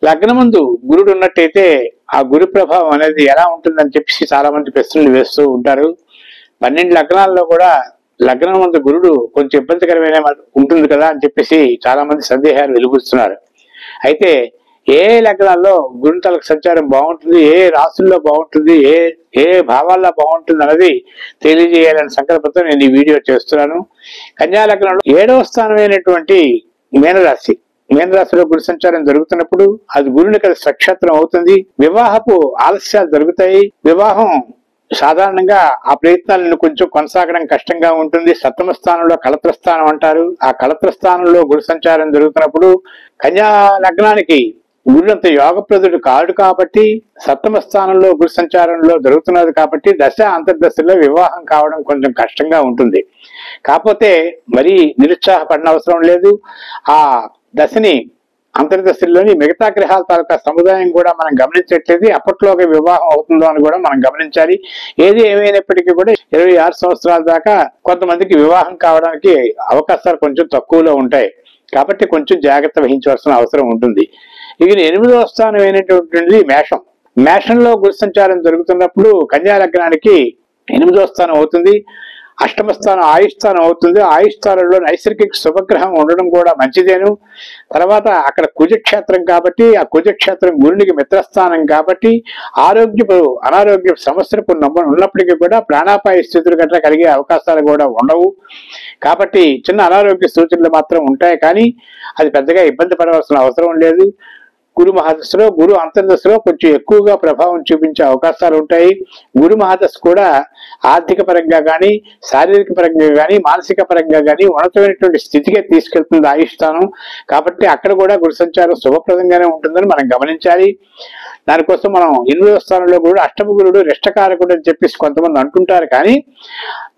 లగ్నమందు గురుడు ఉన్నట్టయితే ఆ గురు ప్రభావం అనేది ఎలా ఉంటుందని చెప్పేసి చాలా మంది ప్రశ్నలు వేస్తూ ఉంటారు. 12 లగ్నాల్లో కూడా లగ్నం మందు గురుడు కొంచెం ఇబ్బందికరమైన ఉంటుంది కదా అని చెప్పేసి చాలా మంది సందేహాలు వెలువరుస్తున్నారు. అయితే ఏ లగ్నాల్లో గురు తలకు సంచారం బాగుంటుంది, ఏ రాశుల్లో బాగుంటుంది, ఏ భావాల్లో బాగుంటుంది అన్నది తెలియజేయాలనే సంకల్పంతో నేను ఈ వీడియో చేస్తున్నాను. కన్యా లగ్నంలో 7వ స్థానమైనటువంటి మీనరాశిలో గురు సంచారం జరుగుతున్నప్పుడు అది గురుని కలిసి నక్షత్రం అవుతుంది. వివాహపు ఆలస్యాలు జరుగుతాయి. వివాహం సాధారణంగా ఆ ప్రయత్నాలను కొంచెం కొనసాగడం కష్టంగా ఉంటుంది. 7వ స్థానంలో కళత్ర స్థానం అంటారు. ఆ కళత్ర స్థానంలో గురు సంచారం జరుగుతున్నప్పుడు కన్యా లగ్నానికి గురుడు అంత యోగప్రదుడు కాడు కాబట్టి 7వ స్థానంలో గురు సంచారంలో జరుగుతున్నది కాబట్టి దశ అంతర్దశలో వివాహం కావడం కొంచెం కష్టంగా ఉంటుంది. కాకపోతే మరీ నిరుత్సాహపడిన అవసరం లేదు. ఆ దశని అంతర్దశల్లోని మిగతా గ్రహాల తాలూకా సముదాయం కూడా మనం గమనించట్లేదు. అప్పట్లోకి వివాహం అవుతుందో అని కూడా మనం గమనించాలి. ఏది ఏమైనప్పటికీ కూడా 26 సంవత్సరాల దాకా కొంతమందికి వివాహం కావడానికి అవకాశాలు కొంచెం తక్కువలో ఉంటాయి. కాబట్టి కొంచెం జాగ్రత్త వహించవలసిన అవసరం ఉంటుంది. ఇక 8వ స్థానం అయినటువంటిది మేషంలో గురు సంచారం జరుగుతున్నప్పుడు కన్యా లగ్నానికి 8వ స్థానం అవుతుంది. 8వ స్థానం ఆయుష్స్థానం అవుతుంది. ఆయుష్స్థానంలో నైసర్గిక శుభగ్రహం ఉండడం కూడా మంచిదేను. తర్వాత అక్కడ కుజక్షేత్రం కాబట్టి ఆ కుజక్షేత్రం గురునికి మిత్రస్థానం కాబట్టి అనారోగ్య సమస్యలు కొన్ని ఉన్నప్పటికీ కూడా ప్రాణాపాయ స్థితులు గట్రా కలిగే అవకాశాలు కూడా ఉండవు. కాబట్టి చిన్న అనారోగ్య సూచనలు మాత్రం ఉంటాయి, కానీ అది పెద్దగా ఇబ్బంది పడవలసిన అవసరం లేదు. గురు మహాదశలో గురు అంతర్దశలో కొంచెం ఎక్కువగా ప్రభావం చూపించే అవకాశాలు ఉంటాయి. గురు మహాదశ కూడా ఆర్థిక పరంగా కానీ, శారీరక పరంగా కానీ, మానసిక పరంగా కానీ ఉన్నతమైనటువంటి స్థితిగా తీసుకెళ్తుంది ఆయుష్స్థానం. కాబట్టి అక్కడ కూడా గురు సంచారం శుభప్రదంగానే ఉంటుందని మనం గమనించాలి. దానికోసం మనం 8వ స్థానంలో గురుడు అష్టమ గురుడు రిష్టకారకుడు అని చెప్పేసి కొంతమంది అంటుంటారు, కానీ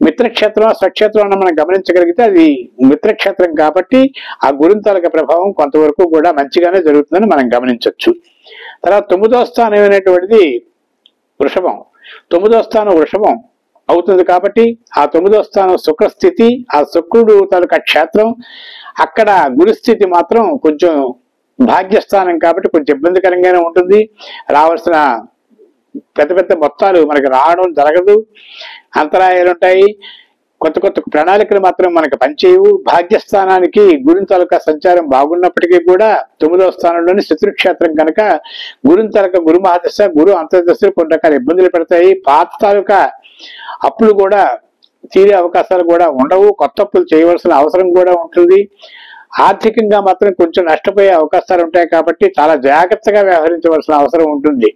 మిత్రక్షేత్రం స్వక్షేత్రం అన్న మనం గమనించగలిగితే అది మిత్రక్షేత్రం కాబట్టి ఆ గురుని తాలూకా ప్రభావం కొంతవరకు కూడా మంచిగానే జరుగుతుందని మనం గమనించవచ్చు. తర్వాత 9వ స్థానం అయినటువంటిది వృషభం. 9వ స్థానం వృషభం అవుతుంది కాబట్టి ఆ 9వ స్థానం శుక్రస్థితి, ఆ శుక్రుడు తాలూకా క్షేత్రం. అక్కడ గురుస్థితి మాత్రం కొంచెం భాగ్యస్థానం కాబట్టి కొంచెం ఇబ్బందికరంగానే ఉంటుంది. రావాల్సిన పెద్ద మొత్తాలు మనకి రావడం జరగదు, అంతరాయాలు ఉంటాయి. కొత్త ప్రణాళికలు మాత్రం మనకు పనిచేయవు. భాగ్యస్థానానికి గురుని తాలూకా సంచారం బాగున్నప్పటికీ కూడా 9వ స్థానంలోని శత్రుక్షేత్రం కనుక గురుని తాలూకా గురు మహాదశ గురు అంతర్దశలు కొన్ని రకాల ఇబ్బందులు పెడతాయి. పాత తాలూకా అప్పులు కూడా తీరే అవకాశాలు కూడా ఉండవు. కొత్త అప్పులు చేయవలసిన అవసరం కూడా ఉంటుంది. ఆర్థికంగా మాత్రం కొంచెం నష్టపోయే అవకాశాలు ఉంటాయి కాబట్టి చాలా జాగ్రత్తగా వ్యవహరించవలసిన అవసరం ఉంటుంది.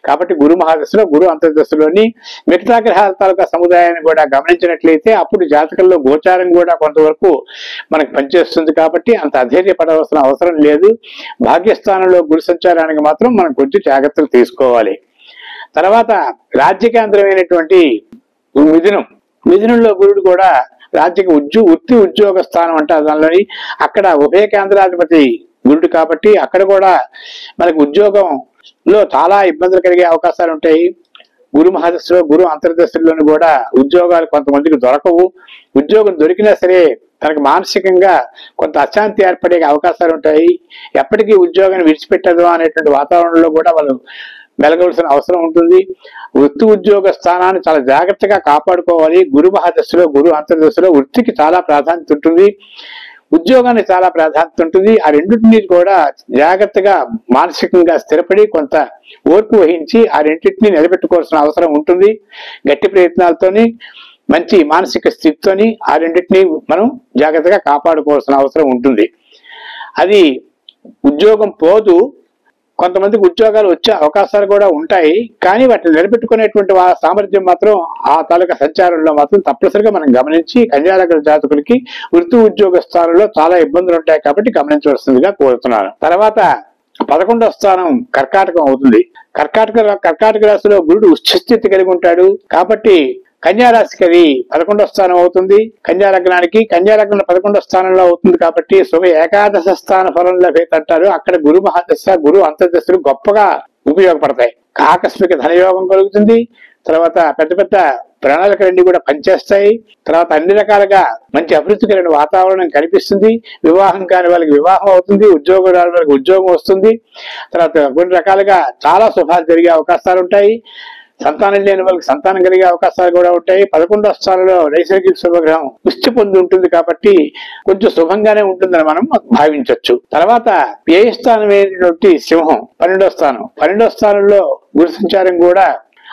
కాబట్టి గురు మహాదశలో గురు అంతర్దశలోని మిగతా గ్రహాల తాలూకా సముదాయాన్ని కూడా గమనించినట్లయితే అప్పుడు జాతకంలో గోచారం కూడా కొంతవరకు మనకు పనిచేస్తుంది. కాబట్టి అంత అధైర్యపడవలసిన అవసరం లేదు. భాగ్యస్థానంలో గురు సంచారానికి మాత్రం మనం కొంచెం జాగ్రత్తలు తీసుకోవాలి. తర్వాత రాజ్యకేంద్రమైనటువంటి మిథునంలో గురుడు కూడా వృత్తి ఉద్యోగ స్థానం అంటారు దానిలోని. అక్కడ ఉభయ కేంద్రాధిపతి గురుడు కాబట్టి అక్కడ కూడా మనకు ఉద్యోగంలో చాలా ఇబ్బందులు కలిగే అవకాశాలు ఉంటాయి. గురు మహాదశలో గురు అంతర్దశల్లోని కూడా ఉద్యోగాలు కొంతమందికి దొరకవు. ఉద్యోగం దొరికినా సరే తనకు మానసికంగా కొంత అశాంతి ఏర్పడే అవకాశాలు ఉంటాయి. ఎప్పటికీ ఉద్యోగాన్ని విడిచిపెట్టదు అనేటువంటి వాతావరణంలో కూడా వాళ్ళు మెలగవలసిన అవసరం ఉంటుంది. వృత్తి ఉద్యోగ స్థానాన్ని చాలా జాగ్రత్తగా కాపాడుకోవాలి. గురు మహాదశలో గురు అంతర్దశలో వృత్తికి చాలా ప్రాధాన్యత ఉంటుంది, ఉద్యోగానికి చాలా ప్రాధాన్యత ఉంటుంది. ఆ రెండింటినీ కూడా జాగ్రత్తగా మానసికంగా స్థిరపడి కొంత ఓర్పు వహించి ఆ రెండింటినీ నిలబెట్టుకోవాల్సిన అవసరం ఉంటుంది. గట్టి ప్రయత్నాలతోని మంచి మానసిక స్థితితోని ఆ రెండింటినీ మనం జాగ్రత్తగా కాపాడుకోవాల్సిన అవసరం ఉంటుంది. అది ఉద్యోగం పోదు, కొంతమందికి ఉద్యోగాలు వచ్చే అవకాశాలు కూడా ఉంటాయి, కానీ వాటిని నిలబెట్టుకునేటువంటి సామర్థ్యం మాత్రం ఆ తాలూకా సంచారంలో మాత్రం తప్పనిసరిగా మనం గమనించి కన్యా లగ్న జాతకులకి వృత్తి ఉద్యోగ స్థానంలో చాలా ఇబ్బందులు ఉంటాయి కాబట్టి గమనించవలసిందిగా కోరుతున్నాను. తర్వాత 11వ స్థానం కర్కాటకం అవుతుంది. కర్కాటక రాశిలో గురుడు ఉచ్చస్థితి కలిగి ఉంటాడు కాబట్టి కన్యా రాశికి అది 11వ స్థానం అవుతుంది. కన్యా లగ్నానికి కన్యా లగ్నం 11వ స్థానంలో అవుతుంది కాబట్టి శుభ ఏకాదశ స్థాన ఫలం లభేత అంటారు. అక్కడ గురు మహాదశ గురు అంతర్దశలు గొప్పగా ఉపయోగపడతాయి. ఆకస్మిక ధనయోగం కలుగుతుంది. తర్వాత పెద్ద పెద్ద ప్రణాళికలన్నీ కూడా పనిచేస్తాయి. తర్వాత అన్ని రకాలుగా మంచి అభివృద్ధికరమైన వాతావరణం కనిపిస్తుంది. వివాహం కాని వాళ్ళకి వివాహం అవుతుంది, ఉద్యోగం రాని వాళ్ళకి ఉద్యోగం వస్తుంది. తర్వాత కొన్ని రకాలుగా చాలా శుభాలు జరిగే అవకాశాలు ఉంటాయి. సంతానం లేని వాళ్ళకి సంతానం కలిగే అవకాశాలు కూడా ఉంటాయి. 11వ స్థానంలో నైసర్గిక శుభగ్రహం పుష్టి పొంది ఉంటుంది కాబట్టి కొంచెం శుభంగానే ఉంటుందని మనం భావించవచ్చు. తర్వాత వ్యయ స్థానం అయినటువంటి సింహం 12వ స్థానం. 12వ స్థానంలో గురు సంచారం కూడా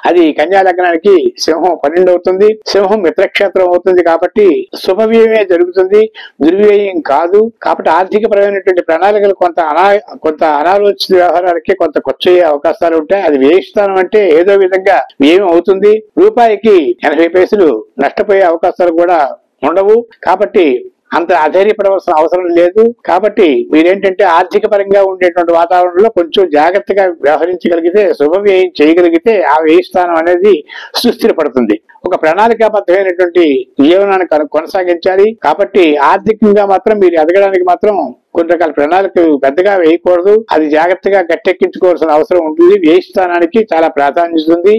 అది కన్యా లగ్నానికి సింహం 12 అవుతుంది. సింహం మిత్రక్షేత్రం అవుతుంది కాబట్టి శుభవ్యయమే జరుగుతుంది, దుర్వ్యయం కాదు. కాబట్టి ఆర్థికపరమైనటువంటి ప్రణాళికలు కొంత అనాలోచిత వ్యవహారాలకి కొంత ఖర్చు అయ్యే అవకాశాలు ఉంటాయి. అది వ్యయ స్థానం అంటే ఏదో విధంగా వ్యయం అవుతుంది. రూపాయికి 80 పైసలు నష్టపోయే అవకాశాలు కూడా ఉండవు. కాబట్టి అంత అధైర్యపడవలసిన అవసరం లేదు. కాబట్టి మీరేంటంటే ఆర్థిక పరంగా ఉండేటువంటి వాతావరణంలో కొంచెం జాగ్రత్తగా వ్యవహరించగలిగితే, శుభవ్యయం చేయగలిగితే ఆ వ్యయ స్థానం అనేది సుస్థిరపడుతుంది. ఒక ప్రణాళికాబద్ధమైనటువంటి జీవనాన్ని కొనసాగించాలి. కాబట్టి ఆర్థికంగా మాత్రం మీరు ఎదగడానికి మాత్రం కొన్ని రకాల ప్రణాళికలు పెద్దగా వేయకూడదు. అది జాగ్రత్తగా గట్టెక్కించుకోవాల్సిన అవసరం ఉంటుంది. వ్యయ స్థానానికి చాలా ప్రాధాన్యత ఉంది.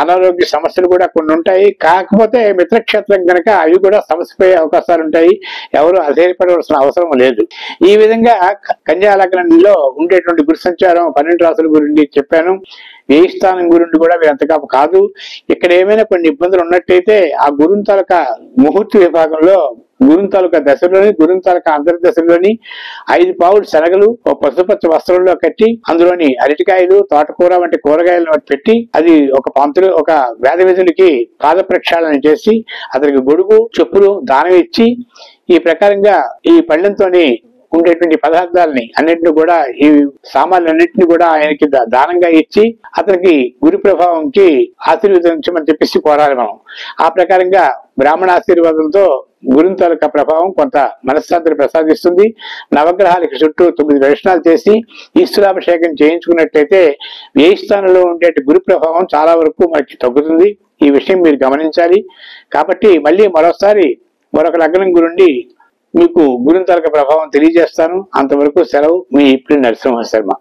అనారోగ్య సమస్యలు కూడా కొన్ని ఉంటాయి. కాకపోతే మిత్రక్షేత్రం కనుక అవి కూడా సమస్యపోయే అవకాశాలు ఉంటాయి. ఎవరు అధైర్యపడవలసిన అవసరం లేదు. ఈ విధంగా కన్యా లగ్నంలో ఉండేటువంటి గురు సంచారం 12 రాశుల గురించి చెప్పాను. వ్యయ స్థానం గురించి కూడా మీరు అంతగా కాదు. ఇక్కడ ఏమైనా కొన్ని ఇబ్బందులు ఉన్నట్టయితే ఆ గురువు తాలూకా ముహూర్త విభాగంలో గురువు తాలూకా దశలోని గురువు తాలూకా అంతర్దశలోని 5 పావులు శనగలు ఒక పసుపచ్చ వస్త్రంలో కట్టి అందులోని అరటికాయలు, తోటకూర వంటి కూరగాయలను పెట్టి అది ఒక పంతులు ఒక వేద విధులకి పాద ప్రక్షాళన చేసి అతనికి గొడుగు, చెప్పులు దానం ఇచ్చి ఈ ప్రకారంగా ఈ పళ్ళెంతోని ఉండేటువంటి పదార్థాలని అన్నింటినీ కూడా ఈ సామాన్లన్నింటినీ కూడా ఆయనకి దానంగా ఇచ్చి అతనికి గురి ప్రభావంకి ఆశీర్వదించమని చెప్పేసి కోరాలి మనం. ఆ ప్రకారంగా బ్రాహ్మణ ఆశీర్వాదంతో గురువు తాలూకా ప్రభావం కొంత మనశ్శాంతిని ప్రసాదిస్తుంది. నవగ్రహాలకి చుట్టూ 9 దర్శనాలు చేసి ఈశ్వరాభిషేకం చేయించుకున్నట్లయితే వ్యయ స్థానంలో ఉండే గురు ప్రభావం చాలా వరకు మనకి తగ్గుతుంది. ఈ విషయం మీరు గమనించాలి. కాబట్టి మళ్ళీ మరోసారి మరొక లగ్నం గురించి మీకు గురువు తాలూకా ప్రభావం తెలియజేస్తాను. అంతవరకు సెలవు. మీ ఇప్పుడు నరసింహ శర్మ.